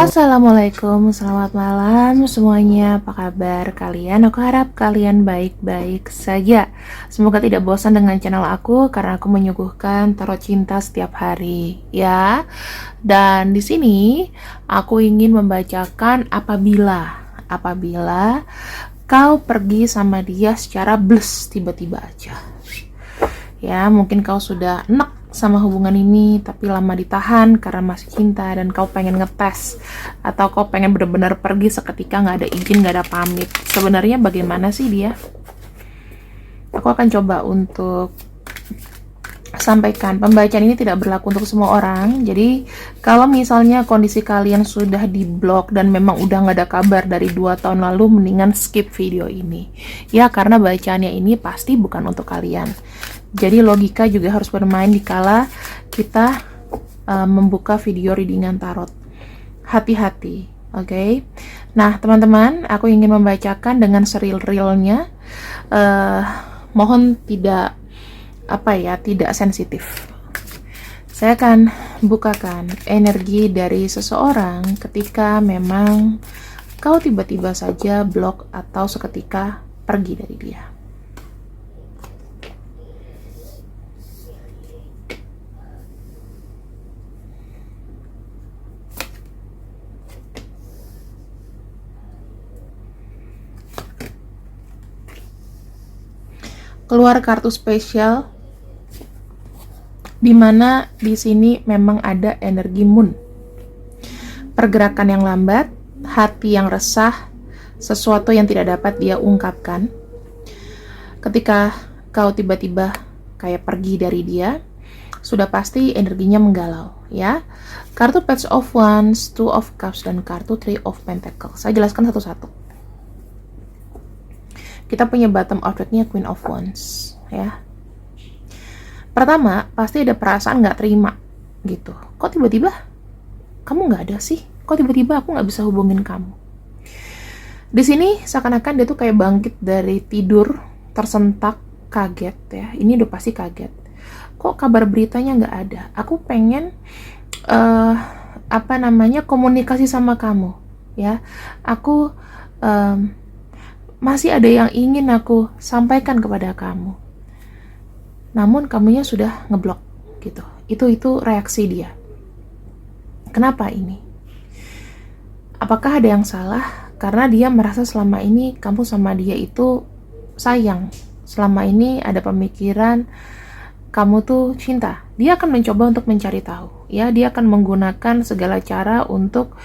Assalamualaikum, selamat malam semuanya. Apa kabar kalian? Aku harap kalian baik-baik saja. Semoga tidak bosan dengan channel aku karena aku menyuguhkan tarot cinta setiap hari, ya. Dan di sini aku ingin membacakan apabila kau pergi sama dia secara blus tiba-tiba aja. Ya, mungkin kau sudah enak sama hubungan ini tapi lama ditahan karena masih cinta dan kau pengen ngetes, atau kau pengen benar-benar pergi seketika, nggak ada izin, nggak ada pamit. Sebenarnya bagaimana sih dia? Aku akan coba untuk sampaikan, pembacaan ini tidak berlaku untuk semua orang. Jadi kalau misalnya kondisi kalian sudah diblok dan memang udah nggak ada kabar dari 2 tahun lalu, mendingan skip video ini ya, karena bacaannya ini pasti bukan untuk kalian. Jadi logika juga harus bermain dikala kita membuka video readingan tarot. Hati-hati, oke? Nah, teman-teman, aku ingin membacakan dengan seril-rilnya. Mohon tidak tidak sensitif. Saya akan bukakan energi dari seseorang ketika memang kau tiba-tiba saja blok atau seketika pergi dari dia. Keluar kartu spesial, dimana di sini memang ada energi moon, pergerakan yang lambat, hati yang resah, sesuatu yang tidak dapat dia ungkapkan. Ketika kau tiba-tiba kayak pergi dari dia, sudah pasti energinya menggalau, ya. Kartu Page of Wands, Two of Cups, dan kartu Three of Pentacles. Saya jelaskan satu-satu. Kita punya bottom of deck-nya Queen of Wands, ya. Pertama, pasti ada perasaan nggak terima, gitu. Kok tiba-tiba kamu nggak ada sih? Kok tiba-tiba aku nggak bisa hubungin kamu? Di sini seakan-akan dia tuh kayak bangkit dari tidur, tersentak, kaget, ya. Ini udah pasti kaget. Kok kabar beritanya nggak ada? Aku pengen komunikasi sama kamu, ya. Aku masih ada yang ingin aku sampaikan kepada kamu. Namun kamunya sudah ngeblok, gitu. Itu reaksi dia. Kenapa ini? Apakah ada yang salah? Karena dia merasa selama ini kamu sama dia itu sayang. Selama ini ada pemikiran kamu tuh cinta. Dia akan mencoba untuk mencari tahu, ya. Dia akan menggunakan segala cara untuk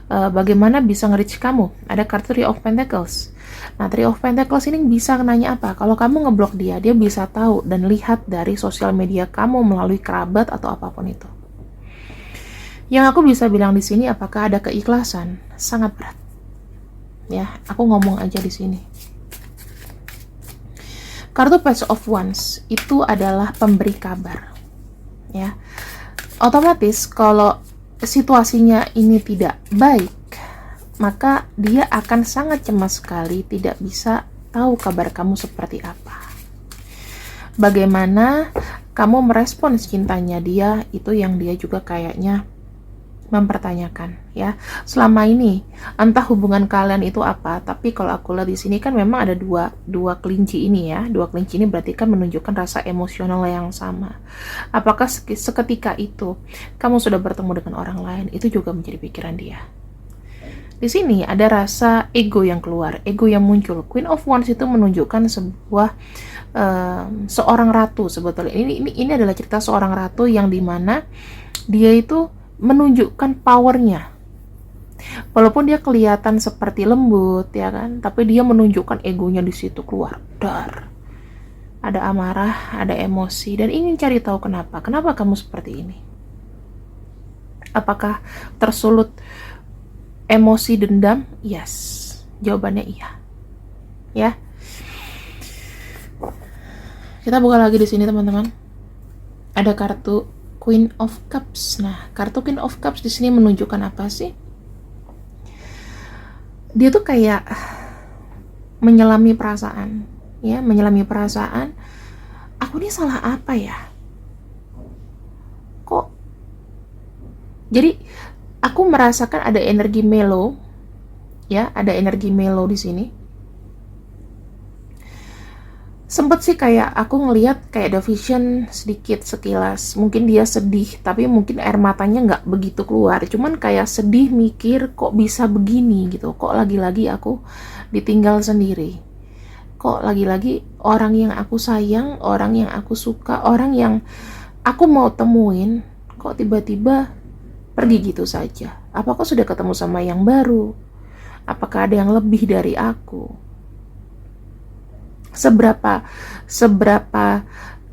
bagaimana bisa nge-reach kamu. Ada kartu Three of Pentacles. Nah, Three of Pentacles ini bisa nanya apa? Kalau kamu ngeblok dia bisa tahu dan lihat dari sosial media kamu melalui kerabat atau apapun itu. Yang aku bisa bilang di sini, apakah ada keikhlasan? Sangat berat. Ya, aku ngomong aja di sini. Kartu Page of Wands itu adalah pemberi kabar. Ya. Otomatis kalau situasinya ini tidak baik, maka dia akan sangat cemas sekali, tidak bisa tahu kabar kamu seperti apa. Bagaimana kamu merespons cintanya dia, itu yang dia juga kayaknya mempertanyakan, ya. Selama ini entah hubungan kalian itu apa, tapi kalau aku lihat di sini kan memang ada dua kelinci ini, ya. Dua kelinci ini berarti kan menunjukkan rasa emosional yang sama. Apakah seketika itu kamu sudah bertemu dengan orang lain, itu juga menjadi pikiran dia. Di sini ada rasa ego yang keluar, ego yang muncul. Queen of Wands itu menunjukkan sebuah seorang ratu sebetulnya. Ini adalah cerita seorang ratu yang dimana dia itu menunjukkan powernya. Walaupun dia kelihatan seperti lembut, ya kan, tapi dia menunjukkan egonya di situ keluar. Dar. Ada amarah, ada emosi, dan ingin cari tahu kenapa. Kenapa kamu seperti ini? Apakah tersulut emosi dendam? Yes. Jawabannya iya. Ya. Kita buka lagi di sini, teman-teman. Ada kartu Queen of Cups. Nah, kartu Queen of Cups di sini menunjukkan apa sih? Dia tuh kayak menyelami perasaan, ya, menyelami perasaan. Aku ini salah apa ya? Kok Jadi Aku merasakan ada energi melo, ya, ada energi melo di sini. Sempet sih kayak aku ngelihat kayak ada vision sedikit sekilas, mungkin dia sedih, tapi mungkin air matanya nggak begitu keluar, cuman kayak sedih mikir kok bisa begini gitu, kok lagi-lagi aku ditinggal sendiri, kok lagi-lagi orang yang aku sayang, orang yang aku suka, orang yang aku mau temuin, kok tiba-tiba pergi gitu saja. Apakah sudah ketemu sama yang baru? Apakah ada yang lebih dari aku? Seberapa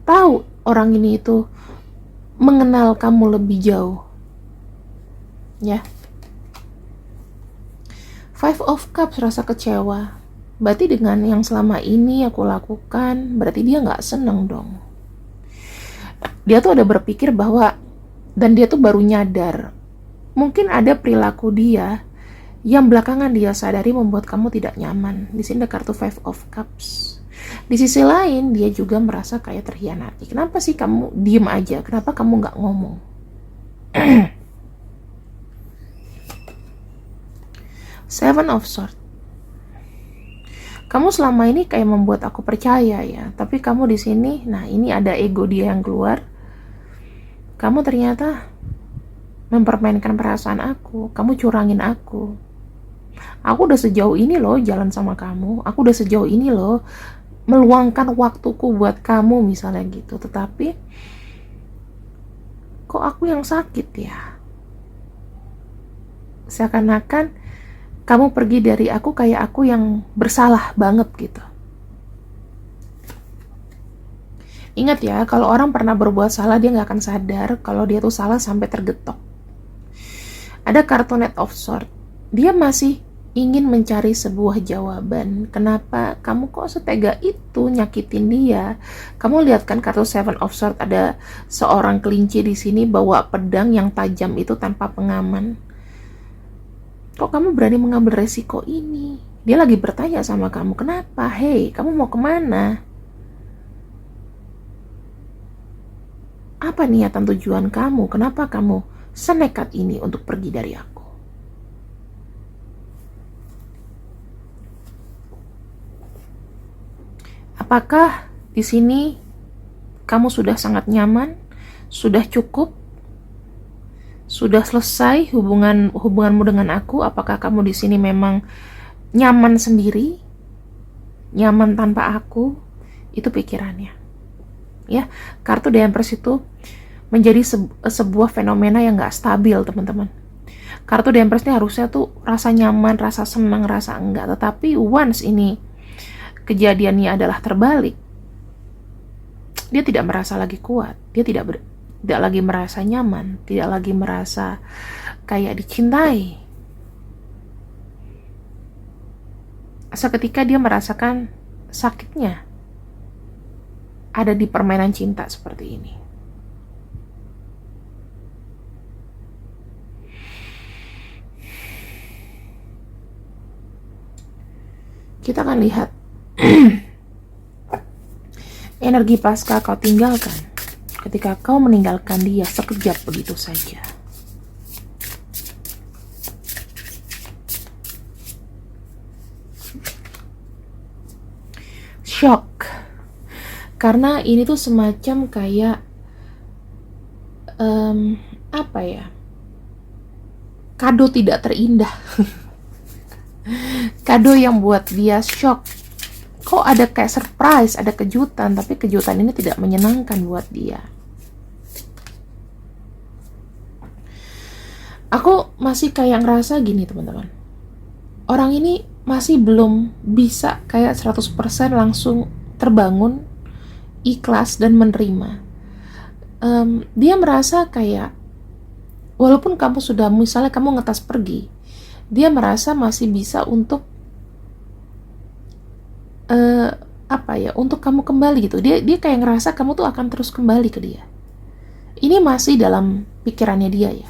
tahu orang ini itu mengenal kamu lebih jauh, ya. Five of Cups, rasa kecewa. Berarti dengan yang selama ini aku lakukan, berarti dia nggak seneng dong. Dia tuh ada berpikir bahwa, dan dia tuh baru nyadar, mungkin ada perilaku dia yang belakangan dia sadari membuat kamu tidak nyaman. Di sini ada kartu Five of Cups. Di sisi lain, dia juga merasa kayak terhianati. Kenapa sih kamu diem aja? Kenapa kamu nggak ngomong? Seven of Swords. Kamu selama ini kayak membuat aku percaya ya, tapi kamu di sini, nah ini ada ego dia yang keluar. Kamu ternyata mempermainkan perasaan aku. Kamu curangin aku. Aku udah sejauh ini loh jalan sama kamu. Aku udah sejauh ini loh meluangkan waktuku buat kamu misalnya gitu. Tetapi kok aku yang sakit ya? Seakan-akan kamu pergi dari aku kayak aku yang bersalah banget gitu. Ingat ya, kalau orang pernah berbuat salah, dia nggak akan sadar kalau dia tuh salah sampai tergetok. Ada kartu Knight of Swords. Dia masih ingin mencari sebuah jawaban. Kenapa kamu kok setega itu nyakitin dia? Kamu lihat kan kartu Seven of Swords, ada seorang kelinci di sini bawa pedang yang tajam itu tanpa pengaman. Kok kamu berani mengambil resiko ini? Dia lagi bertanya sama kamu, kenapa? Hei, kamu mau kemana? Apa niatan tujuan kamu? Kenapa kamu senekat ini untuk pergi dari aku? Apakah di sini kamu sudah sangat nyaman? Sudah cukup? Sudah selesai hubunganmu dengan aku? Apakah kamu di sini memang nyaman sendiri? Nyaman tanpa aku? Itu pikirannya. Ya, kartu The Empress itu menjadi sebuah fenomena yang gak stabil, teman-teman. Kartu The Empress ini harusnya tuh rasa nyaman, rasa senang, rasa enggak. Tetapi once ini kejadiannya adalah terbalik, dia tidak merasa lagi kuat. Dia tidak lagi merasa nyaman, tidak lagi merasa kayak dicintai. Seketika dia merasakan sakitnya ada di permainan cinta seperti ini. Kita akan lihat energi pasca kau tinggalkan, ketika kau meninggalkan dia sekejap begitu saja. Shock. Karena ini tuh semacam kayak apa ya? Kado tidak terindah. Kado yang buat dia shock. Kok ada kayak surprise, ada kejutan, tapi kejutan ini tidak menyenangkan buat dia. Aku masih kayak ngerasa gini, teman-teman. Orang ini masih belum bisa kayak 100% langsung terbangun, ikhlas dan menerima. Dia merasa kayak walaupun kamu sudah, misalnya kamu ngetas pergi, dia merasa masih bisa untuk untuk kamu kembali gitu. Dia kayak ngerasa kamu tuh akan terus kembali ke dia. Ini masih dalam pikirannya dia ya.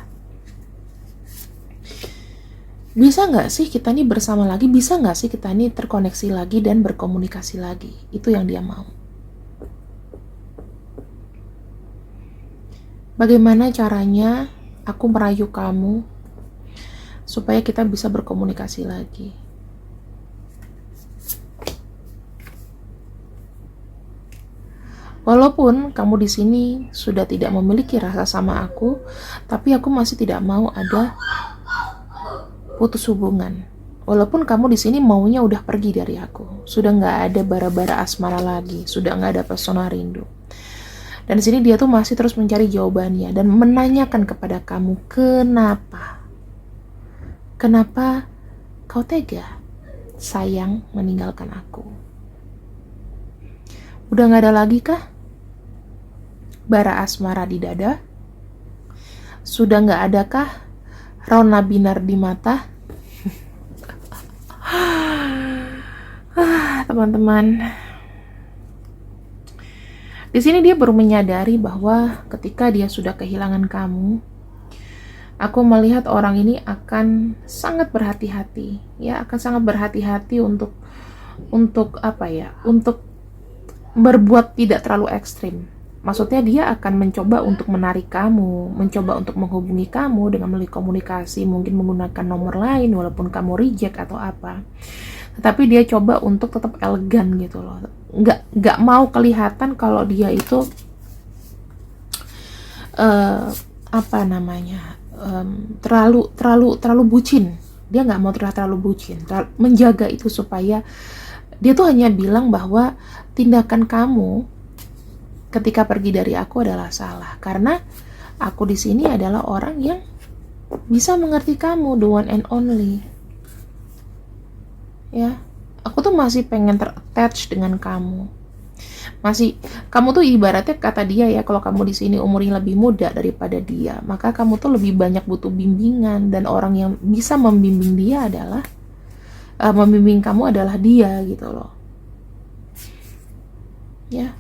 Bisa nggak sih kita nih bersama lagi? Bisa nggak sih kita nih terkoneksi lagi dan berkomunikasi lagi? Itu yang dia mau. Bagaimana caranya aku merayu kamu supaya kita bisa berkomunikasi lagi. Walaupun kamu di sini sudah tidak memiliki rasa sama aku, tapi aku masih tidak mau ada putus hubungan. Walaupun kamu di sini maunya udah pergi dari aku, sudah nggak ada bara-bara asmara lagi, sudah nggak ada pesona rindu. Dan di sini dia tuh masih terus mencari jawabannya dan menanyakan kepada kamu, kenapa kau tega, sayang, meninggalkan aku? Udah nggak ada lagi kah bara asmara di dada? Sudah nggak adakah rona binar di mata? Teman-teman, di sini dia baru menyadari bahwa ketika dia sudah kehilangan kamu, aku melihat orang ini akan sangat berhati-hati, ya, akan sangat berhati-hati untuk apa ya, untuk berbuat tidak terlalu ekstrim. Maksudnya dia akan mencoba untuk menarik kamu, mencoba untuk menghubungi kamu dengan melalui komunikasi, mungkin menggunakan nomor lain walaupun kamu reject atau apa. Tetapi dia coba untuk tetap elegan gitu loh. Nggak mau kelihatan kalau dia itu apa namanya, terlalu bucin. Dia nggak mau terlalu bucin, menjaga itu supaya dia tuh hanya bilang bahwa tindakan kamu ketika pergi dari aku adalah salah, karena aku di sini adalah orang yang bisa mengerti kamu, the one and only. Ya, aku tuh masih pengen ter-attach dengan kamu. Kamu tuh ibaratnya kata dia ya, kalau kamu di sini umurnya lebih muda daripada dia, maka kamu tuh lebih banyak butuh bimbingan, dan orang yang bisa membimbing dia adalah membimbing kamu adalah dia gitu loh. Ya.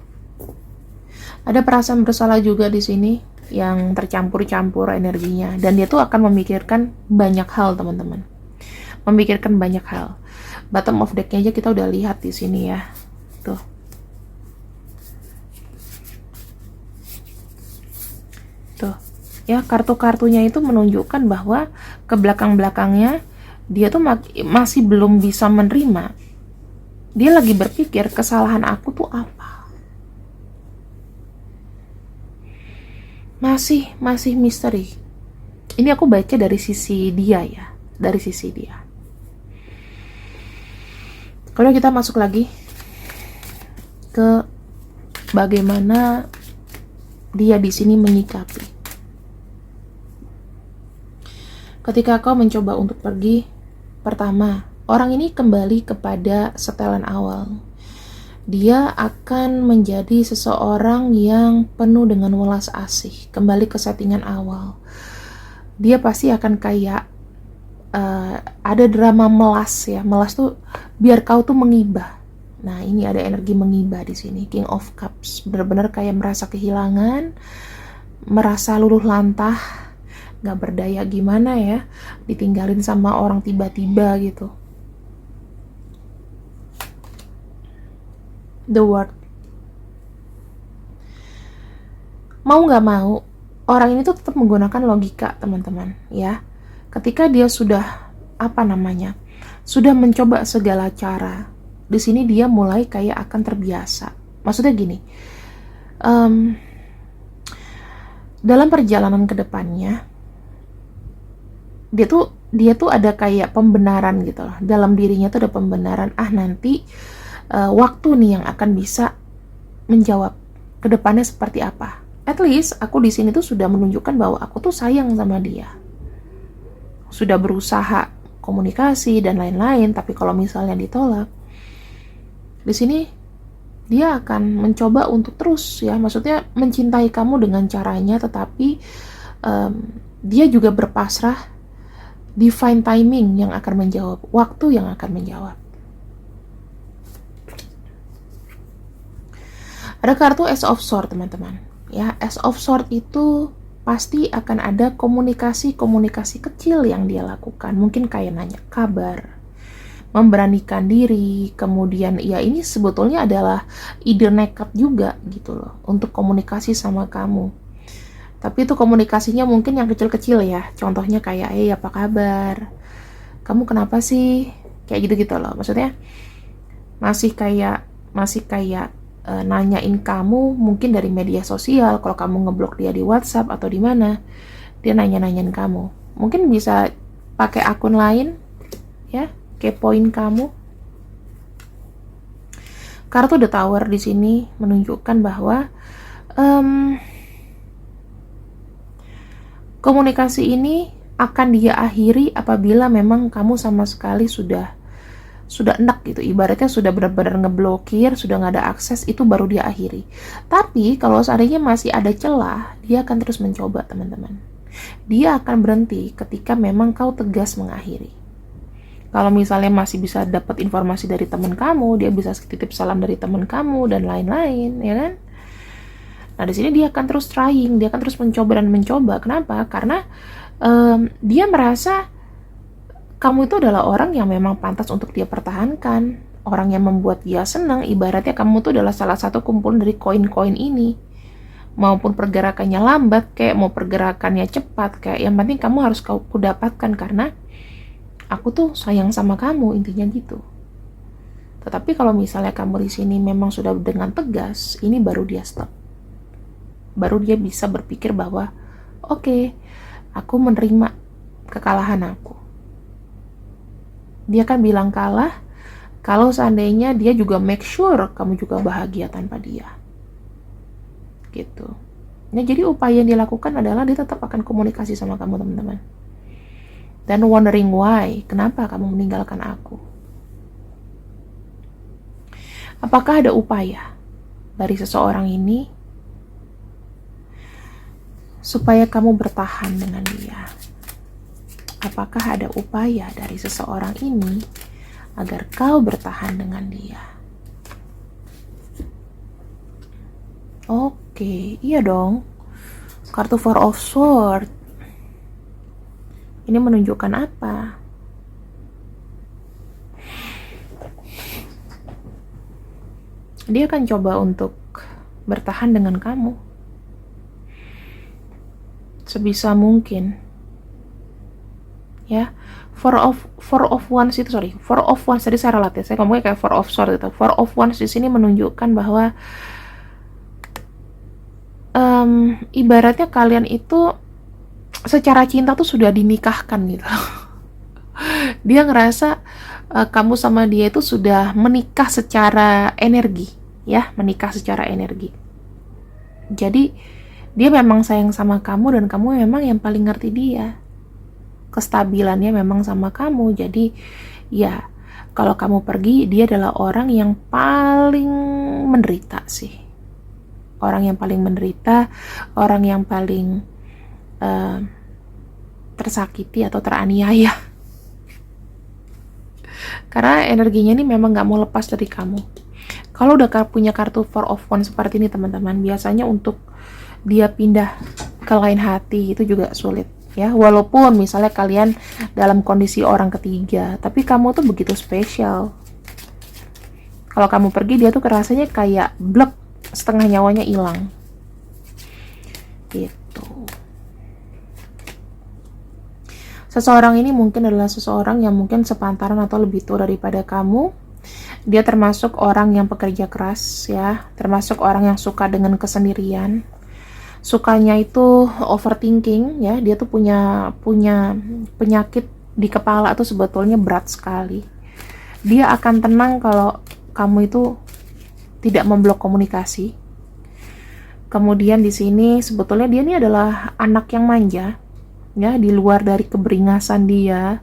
Ada perasaan bersalah juga di sini yang tercampur-campur energinya, dan dia tuh akan memikirkan banyak hal, teman-teman. Memikirkan banyak hal. Bottom of deck-nya aja kita udah lihat di sini ya. Tuh. Tuh. Ya, kartu-kartunya itu menunjukkan bahwa ke belakang-belakangnya dia tuh masih belum bisa menerima. Dia lagi berpikir kesalahan aku tuh apa. Masih misteri. Ini aku baca dari sisi dia ya, dari sisi dia. Kalau kita masuk lagi ke bagaimana dia di sini menyikapi. Ketika kau mencoba untuk pergi, pertama, orang ini kembali kepada setelan awal. Dia akan menjadi seseorang yang penuh dengan welas asih, kembali ke settingan awal. Dia pasti akan kayak ada drama melas ya. Melas tuh biar kau tuh mengibah. Nah, ini ada energi mengibah di sini, King of Cups. Benar-benar kayak merasa kehilangan, merasa luluh lantah, gak berdaya gimana ya, ditinggalin sama orang tiba-tiba gitu. The World. Mau gak mau, orang ini tuh tetap menggunakan logika, teman-teman, ya. Ketika dia sudah sudah mencoba segala cara, di sini dia mulai kayak akan terbiasa. Maksudnya gini, dalam perjalanan ke depannya, dia tuh ada kayak pembenaran gitu loh. Dalam dirinya tuh ada pembenaran. Nanti waktu nih yang akan bisa menjawab ke depannya seperti apa. At least aku di sini tuh sudah menunjukkan bahwa aku tuh sayang sama dia. Sudah berusaha komunikasi dan lain-lain, tapi kalau misalnya ditolak, di sini dia akan mencoba untuk terus ya, maksudnya mencintai kamu dengan caranya, tetapi dia juga berpasrah, divine timing yang akan menjawab, waktu yang akan menjawab. Ada kartu Ace of Swords, teman-teman. Ya, Ace of Swords itu pasti akan ada komunikasi kecil yang dia lakukan. Mungkin kayak nanya kabar, memberanikan diri, kemudian ya ini sebetulnya adalah ide nekat juga gitu loh, untuk komunikasi sama kamu. Tapi itu komunikasinya mungkin yang kecil-kecil ya. Contohnya kayak, apa kabar? Kamu kenapa sih? Kayak gitu-gitu loh. Maksudnya masih kayak nanyain kamu mungkin dari media sosial. Kalau kamu ngeblok dia di WhatsApp atau di mana, dia nanya-nanyain kamu. Mungkin bisa pakai akun lain, ya, kepoin kamu. Kartu The Tower di sini menunjukkan bahwa komunikasi ini akan dia akhiri apabila memang kamu sama sekali sudah enak gitu, ibaratnya sudah benar-benar ngeblokir, sudah nggak ada akses, itu baru dia akhiri. Tapi kalau seandainya masih ada celah, dia akan terus mencoba, teman-teman. Dia akan berhenti ketika memang kau tegas mengakhiri. Kalau misalnya masih bisa dapat informasi dari teman kamu, dia bisa titip salam dari teman kamu dan lain-lain, ya kan? Nah, di sini dia akan terus trying, dia akan terus mencoba dan mencoba. Kenapa? Karena dia merasa kamu itu adalah orang yang memang pantas untuk dia pertahankan, orang yang membuat dia senang. Ibaratnya kamu itu adalah salah satu kumpulan dari koin-koin ini. Maupun pergerakannya lambat, kayak mau pergerakannya cepat, kayak yang penting kamu harus ku dapatkan karena aku tuh sayang sama kamu, intinya gitu. Tetapi kalau misalnya kamu di sini memang sudah dengan tegas, ini baru dia stop. Baru dia bisa berpikir bahwa oke, aku menerima kekalahan aku. Dia kan bilang kalah kalau seandainya dia juga make sure kamu juga bahagia tanpa dia. Gitu. Nah, jadi upaya yang dilakukan adalah dia tetap akan komunikasi sama kamu, teman-teman. Dan wondering why, kenapa kamu meninggalkan aku? Apakah ada upaya dari seseorang ini supaya kamu bertahan dengan dia? Apakah ada upaya dari seseorang ini agar kau bertahan dengan dia? Oke, iya dong. Kartu Four of Swords. Ini menunjukkan apa? Dia akan coba untuk bertahan dengan kamu sebisa mungkin. Ya, Four of Wands itu, Four of Wands tadi saya ralat ya, saya ngomongnya kayak Four of Swords itu. Four of Wands di sini menunjukkan bahwa ibaratnya kalian itu secara cinta tuh sudah dinikahkan gitu. Dia ngerasa kamu sama dia itu sudah menikah secara energi, ya, menikah secara energi. Jadi dia memang sayang sama kamu dan kamu memang yang paling ngerti dia. Kestabilannya memang sama kamu. Jadi ya, kalau kamu pergi, dia adalah orang yang paling menderita sih. Orang yang paling menderita, orang yang paling tersakiti atau teraniaya. Karena energinya ini memang gak mau lepas dari kamu. Kalau udah punya kartu Four of Wands seperti ini, teman-teman, biasanya untuk dia pindah ke lain hati itu juga sulit, ya. Walaupun misalnya kalian dalam kondisi orang ketiga, tapi kamu tuh begitu spesial. Kalau kamu pergi, dia tuh rasanya kayak blek, setengah nyawanya hilang. Gitu. Seseorang ini mungkin adalah seseorang yang mungkin sepantaran atau lebih tua daripada kamu. Dia termasuk orang yang pekerja keras, ya, termasuk orang yang suka dengan kesendirian. Sukanya itu overthinking, ya. Dia tuh punya penyakit di kepala tuh sebetulnya berat sekali. Dia akan tenang kalau kamu itu tidak memblok komunikasi. Kemudian di sini sebetulnya dia ini adalah anak yang manja. Ya, di luar dari keberingasan dia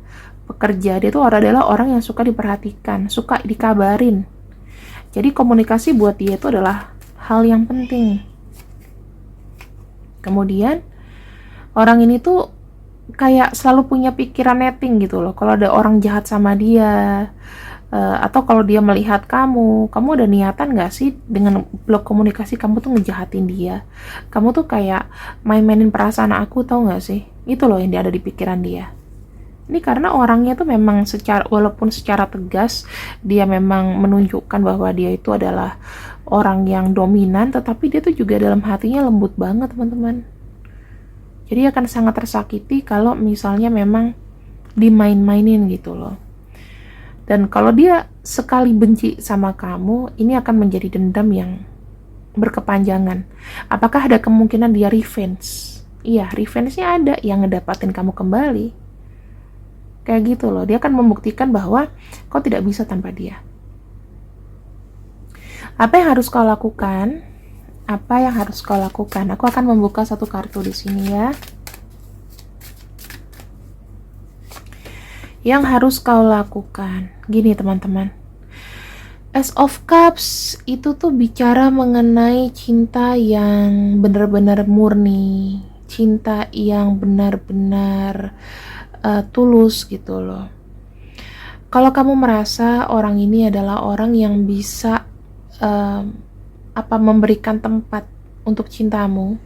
pekerja, dia tuh adalah orang yang suka diperhatikan, suka dikabarin. Jadi komunikasi buat dia itu adalah hal yang penting. Kemudian orang ini tuh kayak selalu punya pikiran netting gitu loh. Kalau ada orang jahat sama dia, atau kalau dia melihat kamu ada niatan gak sih dengan blok komunikasi kamu tuh ngejahatin dia? Kamu tuh kayak main-mainin perasaan aku, tau gak sih? Itu loh yang ada di pikiran dia. Ini karena orangnya tuh memang walaupun secara tegas dia memang menunjukkan bahwa dia itu adalah orang yang dominan, tetapi dia tuh juga dalam hatinya lembut banget, teman-teman. Jadi akan sangat tersakiti kalau misalnya memang dimain-mainin gitu loh. Dan kalau dia sekali benci sama kamu, ini akan menjadi dendam yang berkepanjangan. Apakah ada kemungkinan dia revenge? Iya, revenge-nya ada, yang ngedapatin kamu kembali. Kayak gitu loh, dia akan membuktikan bahwa kau tidak bisa tanpa dia. Apa yang harus kau lakukan? Apa yang harus kau lakukan? Aku akan membuka satu kartu di sini ya. Yang harus kau lakukan, gini teman-teman. Ace of Cups itu tuh bicara mengenai cinta yang benar-benar murni, cinta yang benar-benar tulus gitu loh. Kalau kamu merasa orang ini adalah orang yang bisa memberikan tempat untuk cintamu,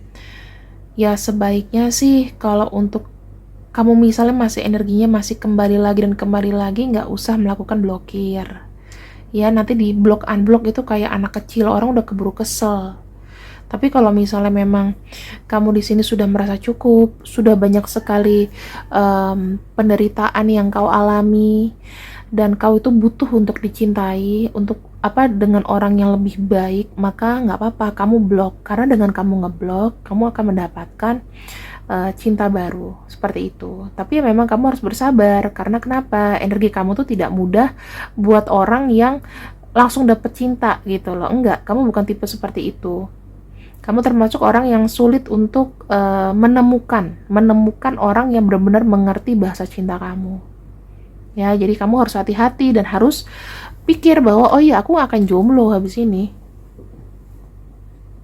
ya sebaiknya sih kalau untuk kamu misalnya masih energinya masih kembali lagi, nggak usah melakukan blokir. Ya nanti di blok unblock itu kayak anak kecil, orang udah keburu kesel. Tapi kalau misalnya memang kamu di sini sudah merasa cukup, sudah banyak sekali penderitaan yang kau alami, dan kau itu butuh untuk dicintai, untuk dengan orang yang lebih baik, maka nggak apa-apa kamu blok. Karena dengan kamu ngeblok, kamu akan mendapatkan cinta baru seperti itu. Tapi ya memang kamu harus bersabar, karena kenapa? Energi kamu tuh tidak mudah buat orang yang langsung dapet cinta gitu loh. Enggak, kamu bukan tipe seperti itu. Kamu termasuk orang yang sulit untuk menemukan orang yang benar-benar mengerti bahasa cinta kamu. Ya, jadi kamu harus hati-hati dan harus pikir bahwa oh iya, aku akan jomblo habis ini.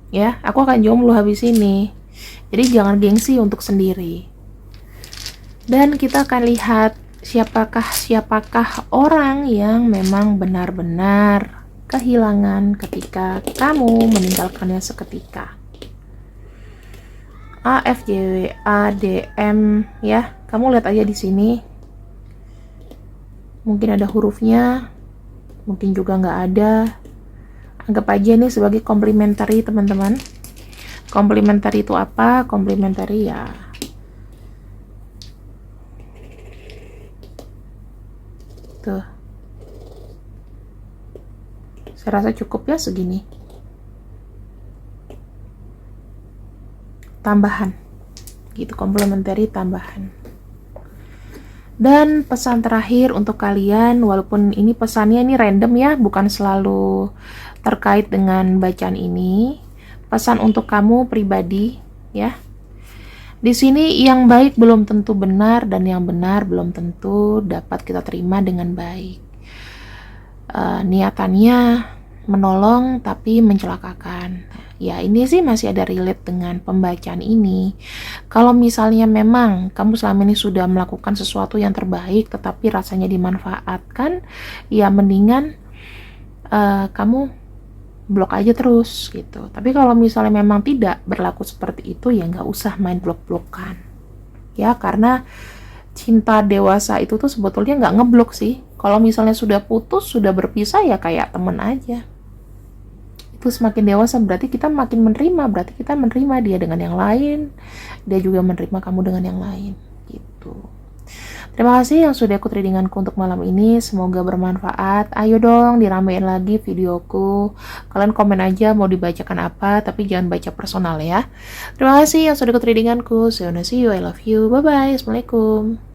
Ya, aku akan jomblo habis ini. Jadi jangan gengsi untuk sendiri. Dan kita akan lihat siapakah orang yang memang benar-benar kehilangan ketika kamu meninggalkannya seketika. A, F, J, W, A, D, M ya. Kamu lihat aja di sini. Mungkin ada hurufnya, mungkin juga nggak ada. Anggap aja ini sebagai komplementari teman-teman. Komplementari itu apa? Komplementari ya tuh. Saya rasa cukup ya segini. Tambahan. Gitu, komplementari tambahan. Dan pesan terakhir untuk kalian, walaupun ini pesannya ini random ya, bukan selalu terkait dengan bacaan ini. Pesan untuk kamu pribadi ya. Di sini yang baik belum tentu benar dan yang benar belum tentu dapat kita terima dengan baik. Niatannya menolong tapi mencelakakan. Ya ini sih masih ada relate dengan pembacaan ini. Kalau misalnya memang kamu selama ini sudah melakukan sesuatu yang terbaik tetapi rasanya dimanfaatkan, ya mendingan kamu blok aja terus gitu. Tapi kalau misalnya memang tidak berlaku seperti itu, ya nggak usah main blok-blokan ya, karena cinta dewasa itu tuh sebetulnya nggak ngeblok sih. Kalau misalnya sudah putus, sudah berpisah, ya kayak temen aja. Itu semakin dewasa berarti kita makin menerima, berarti kita menerima dia dengan yang lain, dia juga menerima kamu dengan yang lain gitu. Terima kasih yang sudah ikut readinganku untuk malam ini. Semoga bermanfaat. Ayo dong diramein lagi videoku. Kalian komen aja mau dibacakan apa, tapi jangan baca personal ya. Terima kasih yang sudah ikut readinganku. See you, I love you. Bye bye. Assalamualaikum.